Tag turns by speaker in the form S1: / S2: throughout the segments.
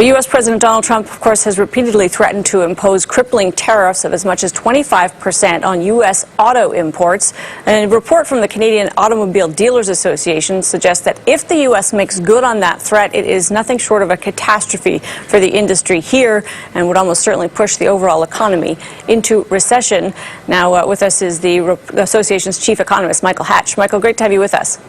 S1: Well, U.S. President Donald Trump, of course, has repeatedly threatened to impose crippling tariffs of as much as 25% on U.S. auto imports. And a report from the Canadian Automobile Dealers Association suggests that if the U.S. makes good on that threat, it is nothing short of a catastrophe for the industry here and would almost certainly push the overall economy into recession. Now, with us is the association's chief economist, Michael Hatch. Michael, great to have you with us.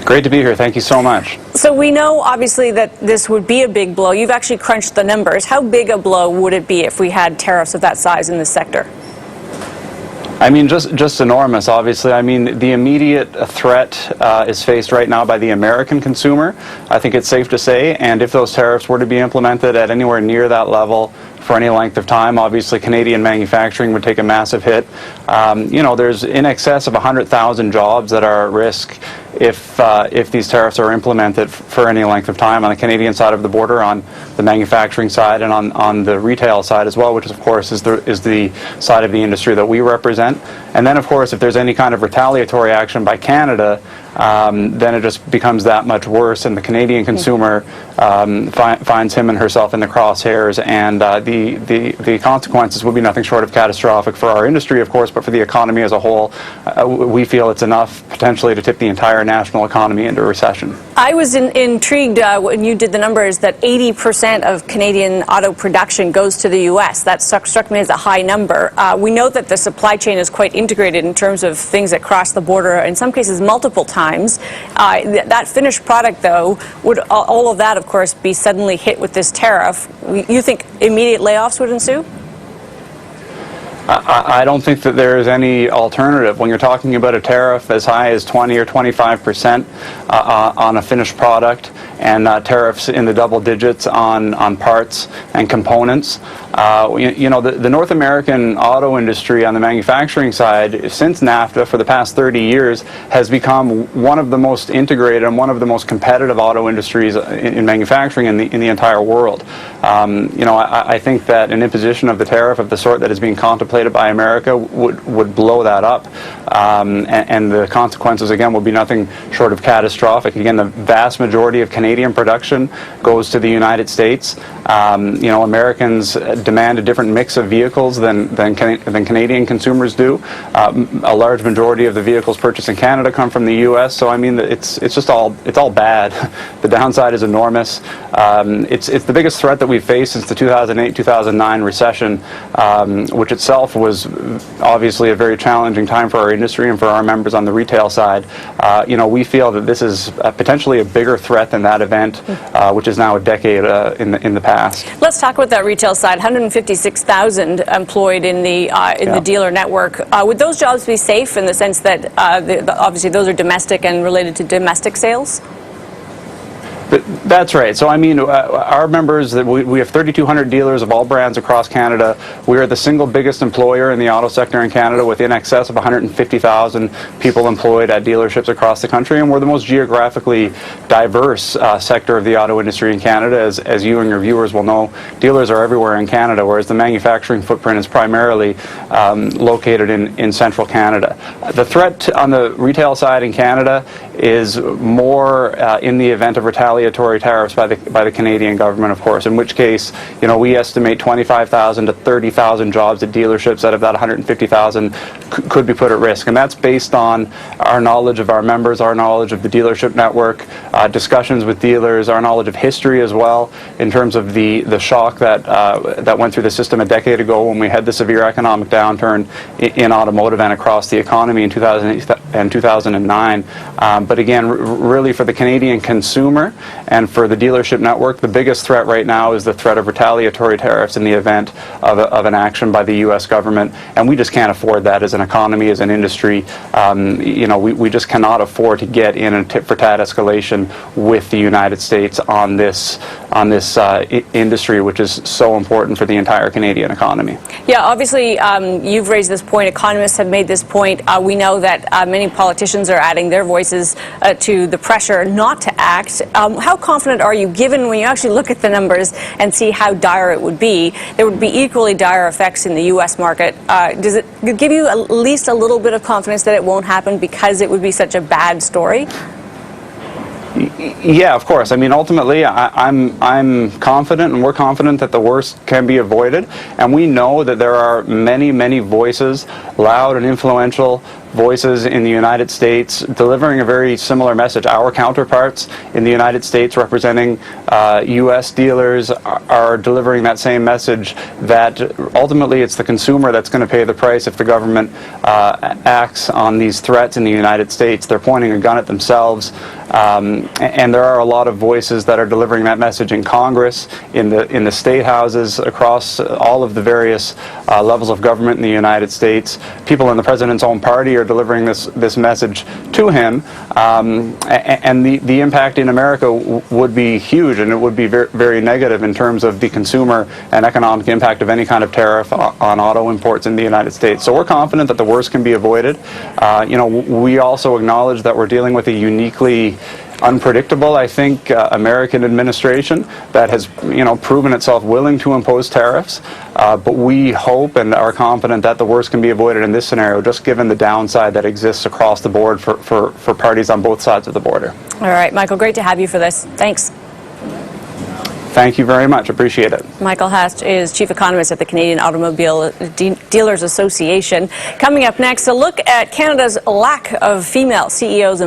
S2: Great to be here. Thank you so much.
S1: So we know, obviously, that this would be a big blow. You've actually crunched the numbers. How big a blow would it be if we had tariffs of that size in this sector?
S2: I mean, just enormous, obviously. I mean, the immediate threat is faced right now by the American consumer, I think it's safe to say. And if those tariffs were to be implemented at anywhere near that level for any length of time, obviously Canadian manufacturing would take a massive hit. You know, there's in excess of 100,000 jobs that are at risk if these tariffs are implemented for any length of time on the Canadian side of the border, on the manufacturing side, and on the retail side as well, which of course is the side of the industry that we represent. And then of course, if there's any kind of retaliatory action by Canada, then it just becomes that much worse, and the Canadian consumer finds him and herself in the crosshairs, and the consequences would be nothing short of catastrophic for our industry, of course, but for the economy as a whole. We feel it's enough potentially to tip the entire national economy into recession.
S1: I was intrigued when you did the numbers that 80% of Canadian auto production goes to the U.S. That struck me as a high number. We know that the supply chain is quite integrated in terms of things that cross the border, in some cases multiple times. That finished product, though, would all of that, of course, be suddenly hit with this tariff? You think immediate layoffs would ensue?
S2: I don't think that there is any alternative. When you're talking about a tariff as high as 20 or 25% on a finished product, and tariffs in the double digits on parts and components, you know, the North American auto industry on the manufacturing side, since NAFTA for the past 30 years, has become one of the most integrated and one of the most competitive auto industries in manufacturing in the entire world. You know, I think that an imposition of the tariff of the sort that is being contemplated by America would blow that up, and the consequences again will be nothing short of catastrophic. Again, the vast majority of Canadian production goes to the United States. You know, Americans demand a different mix of vehicles than Canadian consumers do. A large majority of the vehicles purchased in Canada come from the U.S. So I mean, it's all bad. The downside is enormous. It's the biggest threat that we've faced since the 2008-2009 recession, which itself was obviously a very challenging time for our industry and for our members on the retail side. You know, we feel that this is potentially a bigger threat than that event, which is now a decade in the past.
S1: Let's talk about that retail side. 156,000 employed in the dealer network. Would those jobs be safe in the sense that obviously those are domestic and related to domestic sales?
S2: That's right. So I mean, our members, we have 3,200 dealers of all brands across Canada. We are the single biggest employer in the auto sector in Canada, with in excess of 150,000 people employed at dealerships across the country, and we're the most geographically diverse sector of the auto industry in Canada. As you and your viewers will know, dealers are everywhere in Canada, whereas the manufacturing footprint is primarily located in central Canada. The threat on the retail side in Canada is more in the event of retaliatory tariffs by the Canadian government, of course, in which case, you know, we estimate 25,000 to 30,000 jobs at dealerships out of that 150,000 could be put at risk. And that's based on our knowledge of our members, our knowledge of the dealership network, discussions with dealers, our knowledge of history as well, in terms of the shock that went through the system a decade ago when we had the severe economic downturn in automotive and across the economy in 2008 and 2009. But again, really for the Canadian consumer and for the dealership network, the biggest threat right now is the threat of retaliatory tariffs in the event of an action by the U.S. government, and we just can't afford that as an economy, as an industry. You know, we just cannot afford to get in a tit-for-tat escalation with the United States on this industry, which is so important for the entire Canadian economy.
S1: Yeah, obviously, you've raised this point. Economists have made this point. We know that many politicians are adding their voices to the pressure not to act. How confident are you, given when you actually look at the numbers and see how dire it would be, there would be equally dire effects in the U.S. market? Does it give you at least a little bit of confidence that it won't happen because it would be such a bad story?
S2: Yeah, of course. I mean, ultimately, I'm confident, and we're confident that the worst can be avoided. And we know that there are many, many voices, loud and influential voices in the United States, delivering a very similar message. Our counterparts in the United States, representing U.S. dealers, are delivering that same message, that ultimately it's the consumer that's going to pay the price if the government acts on these threats in the United States. They're pointing a gun at themselves. And there are a lot of voices that are delivering that message in Congress, in the state houses, across all of the various levels of government in the United States. People in the president's own party are delivering this message to him, and the impact in America would be huge, and it would be very, very negative in terms of the consumer and economic impact of any kind of tariff on auto imports in the United States. So we're confident that the worst can be avoided. We also acknowledge that we're dealing with a uniquely unpredictable, I think, American administration that has, proven itself willing to impose tariffs. But we hope and are confident that the worst can be avoided in this scenario, just given the downside that exists across the board for parties on both sides of the border.
S1: All right, Michael, great to have you for this. Thanks.
S2: Thank you very much. Appreciate it.
S1: Michael Hast is Chief Economist at the Canadian Automobile Dealers Association. Coming up next, a look at Canada's lack of female CEOs.